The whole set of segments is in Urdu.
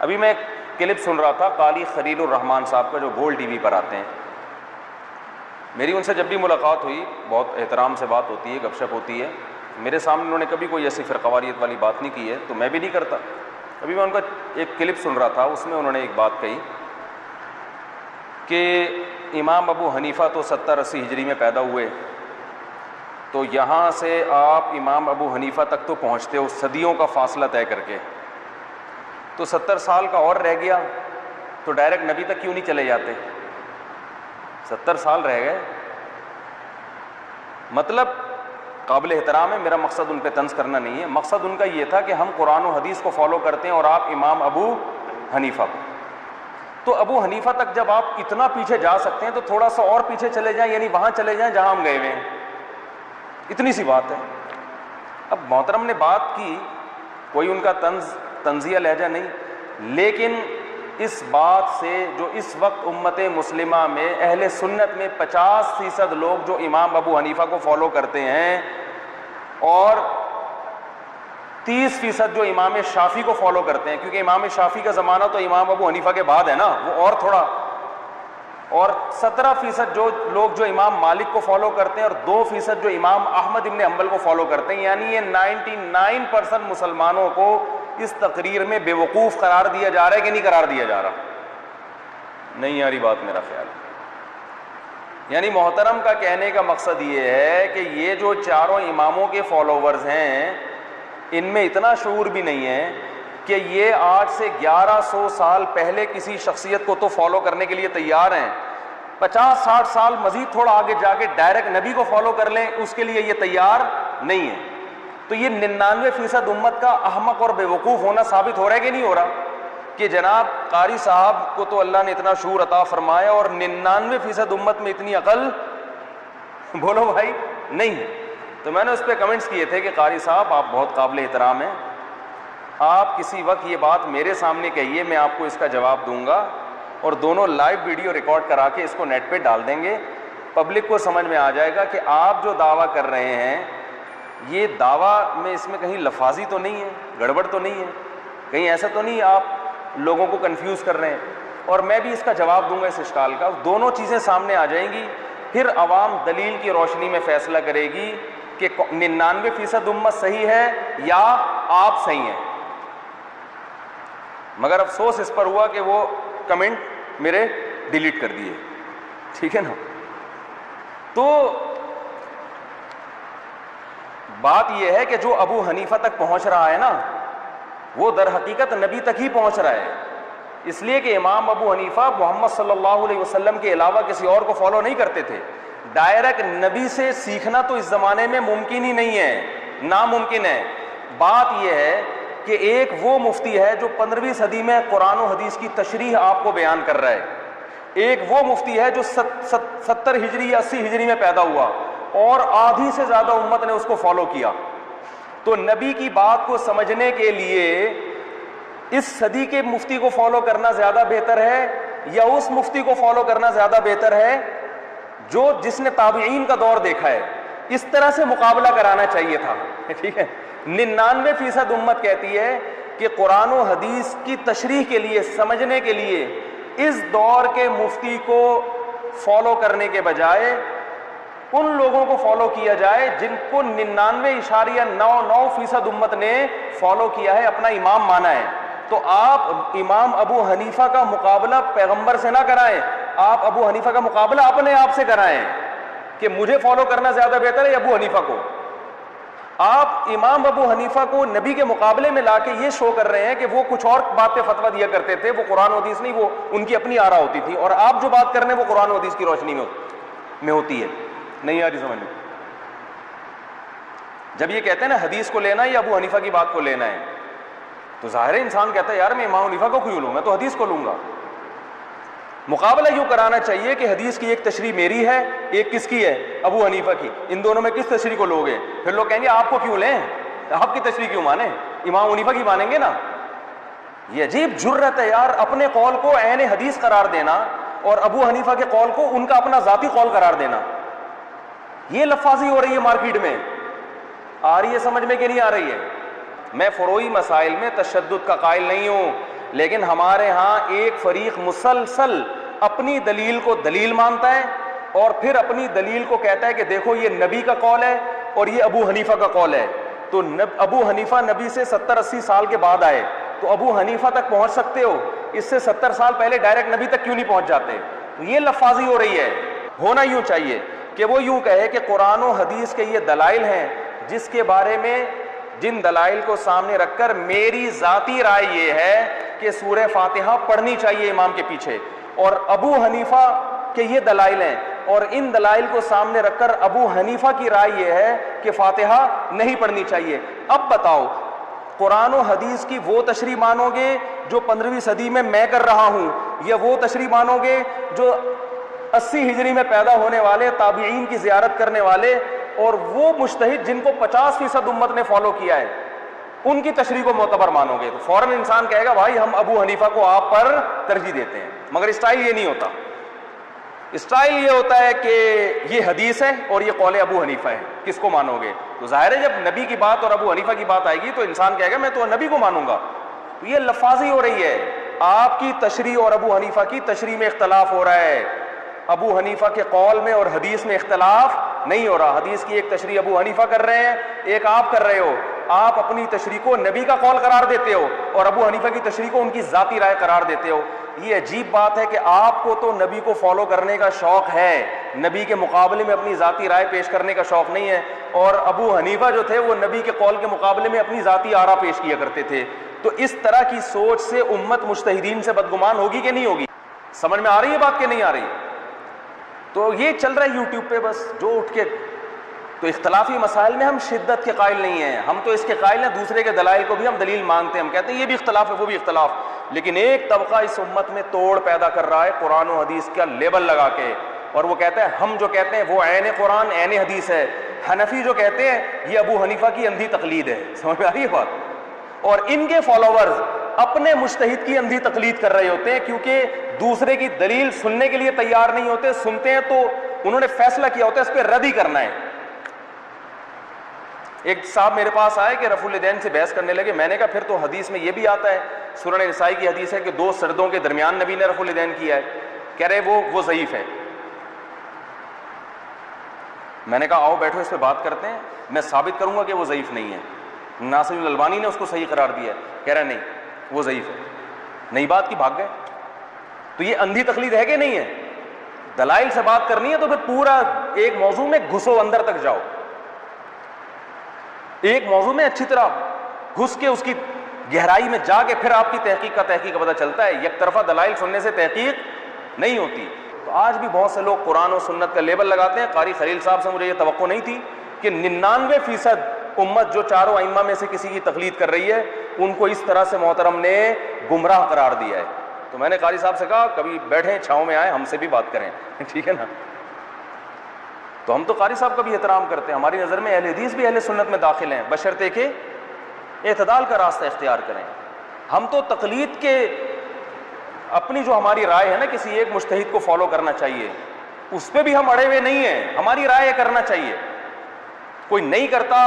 ابھی میں ایک کلپ سن رہا تھا قاری خلیل الرحمان صاحب کا جو گول ٹی وی پر آتے ہیں. میری ان سے جب بھی ملاقات ہوئی بہت احترام سے بات ہوتی ہے, گپ شپ ہوتی ہے. میرے سامنے انہوں نے کبھی کوئی ایسی فرقواریت والی بات نہیں کی ہے, تو میں بھی نہیں کرتا. ابھی میں ان کا ایک کلپ سن رہا تھا, اس میں انہوں نے ایک بات کہی کہ امام ابو حنیفہ تو 70-80 ہجری میں پیدا ہوئے, تو یہاں سے آپ امام ابو حنیفہ تک تو پہنچتے ہو صدیوں کا فاصلہ طے کر کے, تو 70 سال کا اور رہ گیا, تو ڈائریکٹ نبی تک کیوں نہیں چلے جاتے؟ 70 سال رہ گئے. مطلب قابل احترام ہے, میرا مقصد ان پہ طنز کرنا نہیں ہے, مقصد ان کا یہ تھا کہ ہم قرآن و حدیث کو فالو کرتے ہیں اور آپ امام ابو حنیفہ کو. تو ابو حنیفہ تک جب آپ اتنا پیچھے جا سکتے ہیں تو تھوڑا سا اور پیچھے چلے جائیں, یعنی وہاں چلے جائیں جہاں ہم گئے ہوئے ہیں. اتنی سی بات ہے. اب محترم نے بات کی, کوئی ان کا طنزیہ لہجہ نہیں, لیکن اس بات سے جو اس وقت امت مسلمہ میں اہل سنت میں 50% لوگ جو امام ابو حنیفہ کو فالو کرتے ہیں اور 30% جو امام شافعی کو فالو کرتے ہیں, کیونکہ امام شافعی کا زمانہ تو امام ابو حنیفہ کے بعد ہے نا, وہ اور تھوڑا, اور 17% جو لوگ جو امام مالک کو فالو کرتے ہیں اور 2% جو امام احمد ابن حنبل کو فالو کرتے ہیں, یعنی یہ 99% مسلمانوں کو اس تقریر میں بے وقوف قرار دیا جا رہا ہے کہ نہیں قرار دیا جا رہا؟ نہیں آ رہی بات میرا خیال. یعنی محترم کا کہنے کا مقصد یہ ہے کہ یہ جو چاروں اماموں کے فالوورز ہیں ان میں اتنا شعور بھی نہیں ہے کہ یہ آج سے 1100 سال پہلے کسی شخصیت کو تو فالو کرنے کے لیے تیار ہیں, 50-60 سال مزید تھوڑا آگے جا کے ڈائریکٹ نبی کو فالو کر لیں, اس کے لیے یہ تیار نہیں ہے. تو یہ 99% امت کا احمق اور بے وقوف ہونا ثابت ہو رہا ہے کہ نہیں ہو رہا؟ کہ جناب قاری صاحب کو تو اللہ نے اتنا شعور عطا فرمایا اور 99% امت میں اتنی عقل, بولو بھائی, نہیں ہے. تو میں نے اس پہ کمنٹس کیے تھے کہ قاری صاحب آپ بہت قابل احترام ہیں, آپ کسی وقت یہ بات میرے سامنے کہیے, میں آپ کو اس کا جواب دوں گا, اور دونوں لائیو ویڈیو ریکارڈ کرا کے اس کو نیٹ پہ ڈال دیں گے, پبلک کو سمجھ میں آ جائے گا کہ آپ جو دعویٰ کر رہے ہیں یہ دعویٰ میں اس میں کہیں لفاظی تو نہیں ہے, گڑبڑ تو نہیں ہے, کہیں ایسا تو نہیں آپ لوگوں کو کنفیوز کر رہے ہیں. اور میں بھی اس کا جواب دوں گا اس اشکال کا. دونوں چیزیں سامنے آ جائیں گی, پھر عوام دلیل کی روشنی میں فیصلہ کرے گی کہ 99% امت صحیح ہے یا آپ صحیح ہیں. مگر افسوس اس پر ہوا کہ وہ کمنٹ میرے ڈیلیٹ کر دیے, ٹھیک ہے نا. تو بات یہ ہے کہ جو ابو حنیفہ تک پہنچ رہا ہے نا وہ در حقیقت نبی تک ہی پہنچ رہا ہے, اس لیے کہ امام ابو حنیفہ محمد صلی اللہ علیہ وسلم کے علاوہ کسی اور کو فالو نہیں کرتے تھے. ڈائریکٹ نبی سے سیکھنا تو اس زمانے میں ممکن ہی نہیں ہے, ناممکن ہے. بات یہ ہے کہ ایک وہ مفتی ہے جو 15ویں صدی میں قرآن و حدیث کی تشریح آپ کو بیان کر رہا ہے, ایک وہ مفتی ہے جو 70 ہجری یا 80 ہجری میں پیدا ہوا اور آدھی سے زیادہ امت نے اس کو فالو کیا. تو نبی کی بات کو سمجھنے کے لیے اس صدی کے مفتی کو فالو کرنا زیادہ بہتر ہے یا اس مفتی کو فالو کرنا زیادہ بہتر ہے جس نے تابعین کا دور دیکھا ہے؟ اس طرح سے مقابلہ کرانا چاہیے تھا, ٹھیک ہے. 99% امت کہتی ہے کہ قرآن و حدیث کی تشریح کے لیے, سمجھنے کے لیے اس دور کے مفتی کو فالو کرنے کے بجائے ان لوگوں کو فالو کیا جائے جن کو 99.99% امت نے فالو کیا ہے, اپنا امام مانا ہے. تو آپ امام ابو حنیفہ کا مقابلہ پیغمبر سے نہ کرائیں, آپ ابو حنیفہ کا مقابلہ اپنے آپ سے کرائیں کہ مجھے فالو کرنا زیادہ بہتر ہے یا ابو حنیفہ کو. آپ امام ابو حنیفہ کو نبی کے مقابلے میں لا کے یہ شو کر رہے ہیں کہ وہ کچھ اور بات پہ فتویٰ دیا کرتے تھے, وہ قرآن و حدیث نہیں, وہ ان کی اپنی آرا ہوتی تھی, اور آپ جو بات کر رہے ہیں وہ قرآن و حدیث کی روشنی میں ہوتی ہے. نہیں آ رہی سمجھ میں؟ جب یہ کہتے ہیں نا حدیث کو لینا یا ابو حنیفہ کی بات کو لینا ہے, تو ظاہر انسان کہتا ہے یار میں امام حنیفہ کو کیوں لوں, میں تو حدیث کو لوں گا. مقابلہ یوں کرانا چاہیے کہ حدیث کی ایک تشریح میری ہے, ایک کس کی ہے, ابو حنیفہ کی, ان دونوں میں کس تشریح کو لوگے؟ پھر لوگ کہیں گے آپ کو کیوں لیں, آپ کی تشریح کیوں مانیں, امام حنیفہ کی مانیں گے نا. یہ عجیب جرت ہے یار, اپنے قول کو عین حدیث قرار دینا اور ابو حنیفہ کے قول کو ان کا اپنا ذاتی قول قرار دینا. یہ لفاظی ہو رہی ہے مارکیٹ میں, آ رہی ہے سمجھ میں کہ نہیں آ رہی ہے؟ میں فروعی مسائل میں تشدد کا قائل نہیں ہوں, لیکن ہمارے ہاں ایک فریق مسلسل اپنی دلیل کو دلیل مانتا ہے اور پھر اپنی دلیل کو کہتا ہے کہ دیکھو یہ نبی کا قول ہے اور یہ ابو حنیفہ کا قول ہے. تو ابو حنیفہ نبی سے 70-80 سال کے بعد آئے, تو ابو حنیفہ تک پہنچ سکتے ہو, اس سے 70 سال پہلے ڈائریکٹ نبی تک کیوں نہیں پہنچ جاتے؟ یہ لفاظی ہو رہی ہے. ہونا یوں چاہیے کہ وہ یوں کہے کہ قرآن و حدیث کے یہ دلائل ہیں جس کے بارے میں, جن دلائل کو سامنے رکھ کر میری ذاتی رائے یہ ہے کہ سورہ فاتحہ پڑھنی چاہیے امام کے پیچھے, اور ابو حنیفہ کے یہ دلائل ہیں, اور ان دلائل کو سامنے رکھ کر ابو حنیفہ کی رائے یہ ہے کہ فاتحہ نہیں پڑھنی چاہیے. اب بتاؤ قرآن و حدیث کی وہ تشریح مانو گے جو 15ویں صدی میں کر رہا ہوں, یا وہ تشریح مانو گے جو 80 ہجری میں پیدا ہونے والے تابعین کی زیارت کرنے والے اور وہ مجتہد جن کو 50% امت نے فالو کیا ہے ان کی تشریح کو معتبر مانو گے؟ تو فوراً انسان کہے گا بھائی ہم ابو حنیفہ کو آپ پر ترجیح دیتے ہیں. مگر اسٹائل یہ نہیں ہوتا. اسٹائل یہ ہوتا ہے کہ یہ حدیث ہے اور یہ قول ابو حنیفہ ہے, کس کو مانو گے؟ تو ظاہر ہے جب نبی کی بات اور ابو حنیفہ کی بات آئے گی تو انسان کہے گا میں تو نبی کو مانوں گا. تو یہ لفاظی ہو رہی ہے. آپ کی تشریح اور ابو حنیفہ کی تشریح میں اختلاف ہو رہا ہے. ابو حنیفہ کے قول میں اور حدیث میں اختلاف نہیں ہو رہا. حدیث کی ایک تشریح ابو حنیفہ کر رہے ہیں, ایک آپ کر رہے ہو. آپ اپنی تشریح کو نبی کا قول قرار دیتے ہو اور ابو حنیفہ کی تشریح کو ان کی ذاتی رائے قرار دیتے ہو. یہ عجیب بات ہے کہ آپ کو تو نبی کو فالو کرنے کا شوق ہے, نبی کے مقابلے میں اپنی ذاتی رائے پیش کرنے کا شوق نہیں ہے, اور ابو حنیفہ جو تھے وہ نبی کے قول کے مقابلے میں اپنی ذاتی آرا پیش کیا کرتے تھے. تو اس طرح کی سوچ سے امت مجتہدین سے بدگمان ہوگی کہ نہیں ہوگی؟ سمجھ میں آ رہی ہے بات کہ نہیں آ رہی؟ تو یہ چل رہا ہے یوٹیوب پہ بس جو اٹھ کے. تو اختلافی مسائل میں ہم شدت کے قائل نہیں ہیں, ہم تو اس کے قائل ہیں دوسرے کے دلائل کو بھی ہم دلیل مانتے ہیں, ہم کہتے ہیں یہ بھی اختلاف ہے وہ بھی اختلاف. لیکن ایک طبقہ اس امت میں توڑ پیدا کر رہا ہے قرآن و حدیث کا لیبل لگا کے, اور وہ کہتا ہے ہم جو کہتے ہیں وہ عین قرآن عین حدیث ہے, حنفی جو کہتے ہیں یہ ابو حنیفہ کی اندھی تقلید ہے. سمجھ میں آ رہی ہے بات؟ اور ان کے فالوورز اپنے مجتہد کی اندھی تقلید کر رہے ہوتے ہیں کیونکہ دوسرے کی دلیل سننے کے لیے تیار نہیں ہوتے. سنتے ہیں تو انہوں نے فیصلہ کیا ہوتا ہے اس پہ رد ہی کرنا ہے. ایک صاحب میرے پاس آئے کہ رفع الیدین سے بحث کرنے لگے. میں نے کہا پھر تو حدیث میں یہ بھی آتا ہے, سنن نسائی کی حدیث ہے کہ 2 سردوں کے درمیان نبی نے رفع الیدین کیا ہے. کہہ رہے وہ ضعیف ہے. میں نے کہا آؤ بیٹھو اس پہ بات کرتے ہیں, میں ثابت کروں گا کہ وہ ضعیف نہیں ہے. ناصر الالبانی نے اس کو صحیح قرار دیا ہے. کہہ رہا نہیں وہ ضعیف ہے. نئی بات کی بھاگ گئے. تو یہ اندھی تقلید ہے کہ نہیں ہے؟ دلائل سے بات کرنی ہے تو پھر پورا ایک موضوع میں گھسو, اندر تک جاؤ, ایک موضوع میں اچھی طرح گھس کے اس کی گہرائی میں جا کے پھر آپ کی تحقیق کا پتہ چلتا ہے. یک طرفہ دلائل سننے سے تحقیق نہیں ہوتی. تو آج بھی بہت سے لوگ قرآن و سنت کا لیبل لگاتے ہیں. قاری خلیل صاحب سے مجھے یہ توقع نہیں تھی کہ 99% امت جو چاروں ائمہ میں سے کسی کی تقلید کر رہی ہے ان کو اس طرح سے محترم نے گمراہ قرار دیا ہے. تو میں نے قاری صاحب سے کہا کبھی بیٹھیں چھاؤں میں آئیں ہم سے بھی بات کریں, ٹھیک ہے نا. تو ہم تو قاری صاحب کا بھی احترام کرتے ہیں. ہماری نظر میں اہل حدیث بھی اہل سنت میں داخل ہیں بشرطے کہ اعتدال کا راستہ اختیار کریں. ہم تو تقلید کے اپنی جو ہماری رائے ہے نا کسی ایک مجتہد کو فالو کرنا چاہیے اس پہ بھی ہم اڑے ہوئے نہیں ہیں. ہماری رائے کرنا چاہیے, کوئی نہیں کرتا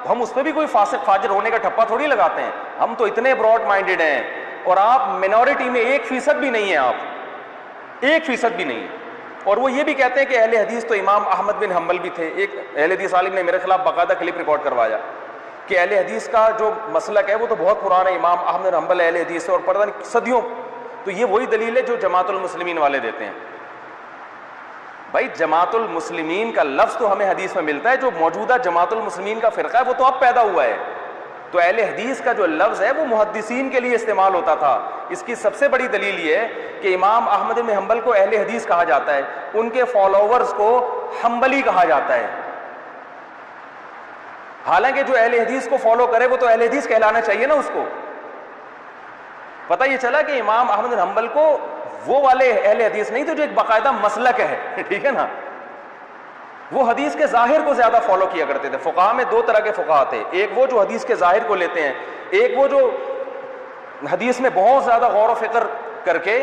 ہم اس پہ بھی کوئی فاسق فاجر ہونے کا ٹھپا تھوڑی لگاتے ہیں. ہم تو اتنے براڈ مائنڈیڈ ہیں, اور آپ مینورٹی میں 1% بھی نہیں ہیں, آپ 1% بھی نہیں ہیں. اور وہ یہ بھی کہتے ہیں کہ اہل حدیث تو امام احمد بن حنبل بھی تھے. ایک اہل حدیث عالم نے میرے خلاف باقاعدہ کلپ ریکارڈ کروایا کہ اہل حدیث کا جو مسلک ہے وہ تو بہت پرانا ہے, امام احمد بن حنبل اہل حدیث ہے اور پتہ نہیں صدیوں. تو یہ وہی دلیل ہے جو جماعت المسلمین والے دیتے ہیں. بھائی جماعت المسلمین کا لفظ تو ہمیں حدیث میں ملتا ہے, جو موجودہ جماعت المسلمین کا فرقہ ہے وہ تو اب پیدا ہوا ہے. تو اہل حدیث کا جو لفظ ہے وہ محدثین کے لیے استعمال ہوتا تھا. اس کی سب سے بڑی دلیل یہ ہے کہ امام احمد بن حنبل کو اہل حدیث کہا جاتا ہے, ان کے فالوورز کو حنبلی کہا جاتا ہے. حالانکہ جو اہل حدیث کو فالو کرے وہ تو اہل حدیث کہلانا چاہیے نا. اس کو پتہ یہ چلا کہ امام احمد بن حنبل کو وہ والے اہل حدیث نہیں تھے جو ایک باقاعدہ مسلک ہے, ٹھیک ہے نا. وہ حدیث کے ظاہر کو زیادہ فالو کیا کرتے تھے. فقہاء میں 2 طرح کے فقہاء تھے, ایک وہ جو حدیث کے ظاہر کو لیتے ہیں, ایک وہ جو حدیث میں بہت زیادہ غور و فکر کر کے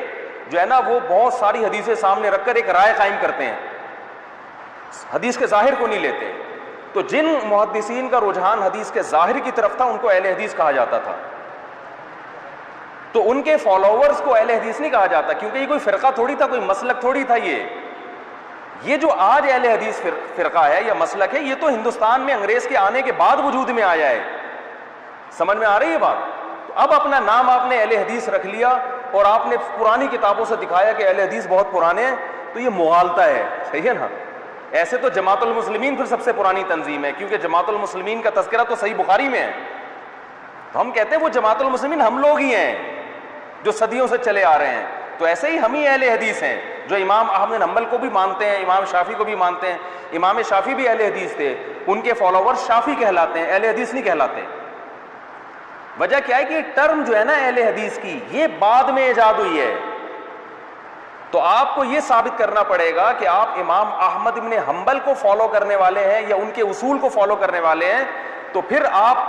جو ہے نا وہ بہت ساری حدیثیں سامنے رکھ کر ایک رائے قائم کرتے ہیں, حدیث کے ظاہر کو نہیں لیتے. تو جن محدثین کا رجحان حدیث کے ظاہر کی طرف تھا ان کو اہل حدیث کہا جاتا تھا. تو ان کے فالوورز کو اہل حدیث نہیں کہا جاتا، کیونکہ یہ کوئی فرقہ تھوڑی تھا، کوئی مسلک تھوڑی تھا. یہ جو آج اہل حدیث فرقہ ہے یا مسلک ہے، یہ تو ہندوستان میں انگریز کے آنے کے بعد وجود میں آیا ہے. سمجھ میں آ رہی ہے بات؟ تو اب اپنا نام آپ نے اہل حدیث رکھ لیا اور آپ نے پرانی کتابوں سے دکھایا کہ اہل حدیث بہت پرانے ہیں، تو یہ مغالطہ ہے. صحیح ہے نا؟ ایسے تو جماعت المسلمین پھر سب سے پرانی تنظیم ہے، کیونکہ جماعت المسلمین کا تذکرہ تو صحیح بخاری میں ہے. تو ہم کہتے ہیں وہ جماعت المسلمین ہم لوگ ہی ہیں جو صدیوں سے چلے آ رہے ہیں. تو ایسے ہی ہم ہی اہل حدیث ہیں جو امام احمد بن حنبل کو بھی مانتے ہیں، امام شافعی کو بھی مانتے ہیں. امام شافعی بھی اہل حدیث تھے، ان کے فالوورز شافعی کہلاتے ہیں، اہل حدیث نہیں کہلاتے. وجہ کیا ہے کہ یہ ٹرم جو ہے نا اہل حدیث کی، یہ بعد میں ایجاد ہوئی ہے. تو آپ کو یہ ثابت کرنا پڑے گا کہ آپ امام احمد بن حنبل کو فالو کرنے والے ہیں یا ان کے اصول کو فالو کرنے والے ہیں، تو پھر آپ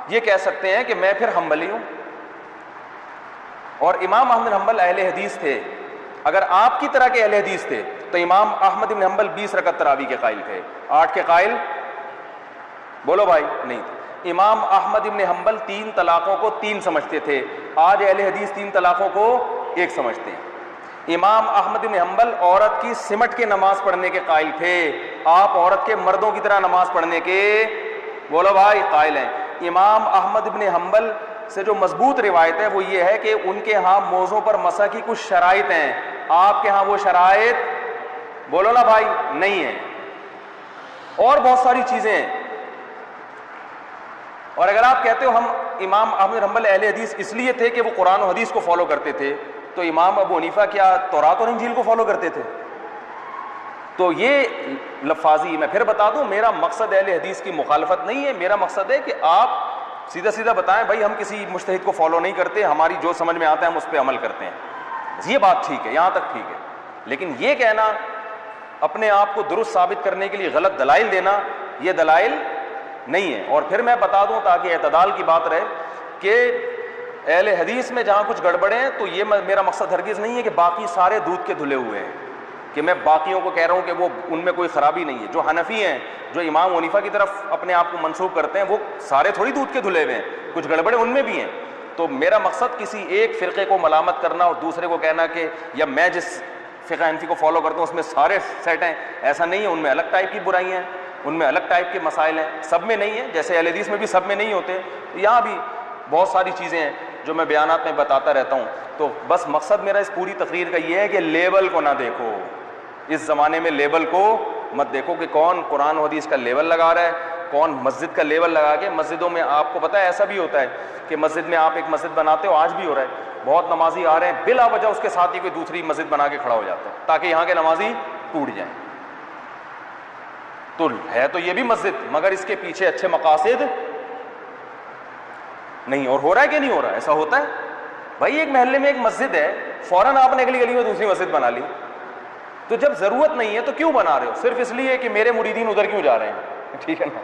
یہ کہہ سکتے ہیں کہ میں پھر حنبلی ہوں. اور امام احمد بن حنبل اہل حدیث تھے. اگر آپ کی طرح کے اہل حدیث تھے تو امام احمد بن حنبل 20 رکعت تراویح کے قائل تھے. 8 کے قائل بولو بھائی نہیں تھے. امام احمد بن حنبل 3 طلاقوں کو 3 سمجھتے تھے. آج اہل حدیث 3 طلاقوں کو 1 سمجھتے ہیں. امام احمد بن حنبل عورت کی سمٹ کے نماز پڑھنے کے قائل تھے. آپ عورت کے مردوں کی طرح نماز پڑھنے کے بولو بھائی قائل ہیں. امام احمد بن حنبل سے جو مضبوط روایت ہے وہ یہ ہے کہ ان کے ہاں موضوع پر مسح کی کچھ شرائط ہیں، آپ کے ہاں وہ شرائط بولو نا بھائی نہیں ہیں. اور بہت ساری چیزیں ہیں. اور اگر آپ کہتے ہو ہم امام احمد بن حنبل اہل حدیث اس لیے تھے کہ وہ قرآن و حدیث کو فالو کرتے تھے، تو امام ابو حنیفہ کیا تورات اور انجیل کو فالو کرتے تھے؟ تو یہ لفاظی میں پھر بتا دوں، میرا مقصد اہل حدیث کی مخالفت نہیں ہے. میرا مقصد ہے کہ آپ سیدھا سیدھا بتائیں بھائی ہم کسی مجتہد کو فالو نہیں کرتے، ہماری جو سمجھ میں آتا ہے ہم اس پہ عمل کرتے ہیں. یہ بات ٹھیک ہے، یہاں تک ٹھیک ہے. لیکن یہ کہنا اپنے آپ کو درست ثابت کرنے کے لیے غلط دلائل دینا، یہ دلائل نہیں ہے. اور پھر میں بتا دوں تاکہ اعتدال کی بات رہے کہ اہل حدیث میں جہاں کچھ گڑبڑے ہیں تو یہ میرا مقصد ہرگز نہیں ہے کہ باقی سارے دودھ کے دھلے ہوئے ہیں، کہ میں باقیوں کو کہہ رہا ہوں کہ وہ ان میں کوئی خرابی نہیں ہے. جو حنفی ہیں، جو امام حنیفہ کی طرف اپنے آپ کو منسوب کرتے ہیں، وہ سارے تھوڑی دودھ کے دھلے ہوئے ہیں، کچھ گڑبڑے ان میں بھی ہیں. تو میرا مقصد کسی ایک فرقے کو ملامت کرنا اور دوسرے کو کہنا کہ یا میں جس فقہ حنفی کو فالو کرتا ہوں اس میں سارے سیٹ ہیں، ایسا نہیں ہے. ان میں الگ ٹائپ کی برائیاں ہیں، ان میں الگ ٹائپ کے مسائل ہیں، سب میں نہیں ہیں. جیسے اہل حدیث میں بھی سب میں نہیں ہوتے، یہاں بھی بہت ساری چیزیں ہیں جو میں بیانات میں بتاتا رہتا ہوں. تو بس مقصد میرا اس پوری تقریر کا یہ ہے کہ لیبل کو نہ دیکھو. اس زمانے میں لیبل کو مت دیکھو کہ کون قرآن و حدیث کا لیبل لگا رہا ہے، کون مسجد کا لیبل لگا کے. مسجدوں میں آپ کو پتہ ہے ایسا بھی ہوتا ہے کہ مسجد میں آپ ایک مسجد بناتے ہو، آج بھی ہو رہا ہے، بہت نمازی آ رہے ہیں، بلا وجہ اس کے ساتھ ہی کوئی دوسری مسجد بنا کے کھڑا ہو جاتا ہے تاکہ یہاں کے نمازی ٹوٹ جائیں. تو ہے تو یہ بھی مسجد، مگر اس کے پیچھے اچھے مقاصد نہیں. اور ہو رہا ہے کہ نہیں ہو رہا ہے؟ ایسا ہوتا ہے بھائی. ایک محلے میں ایک مسجد ہے، فوراً آپ نے اگلی گلی میں دوسری مسجد بنا لی. تو جب ضرورت نہیں ہے تو کیوں بنا رہے ہو؟ صرف اس لیے کہ میرے مریدین ادھر کیوں جا رہے ہیں. ٹھیک ہے نا؟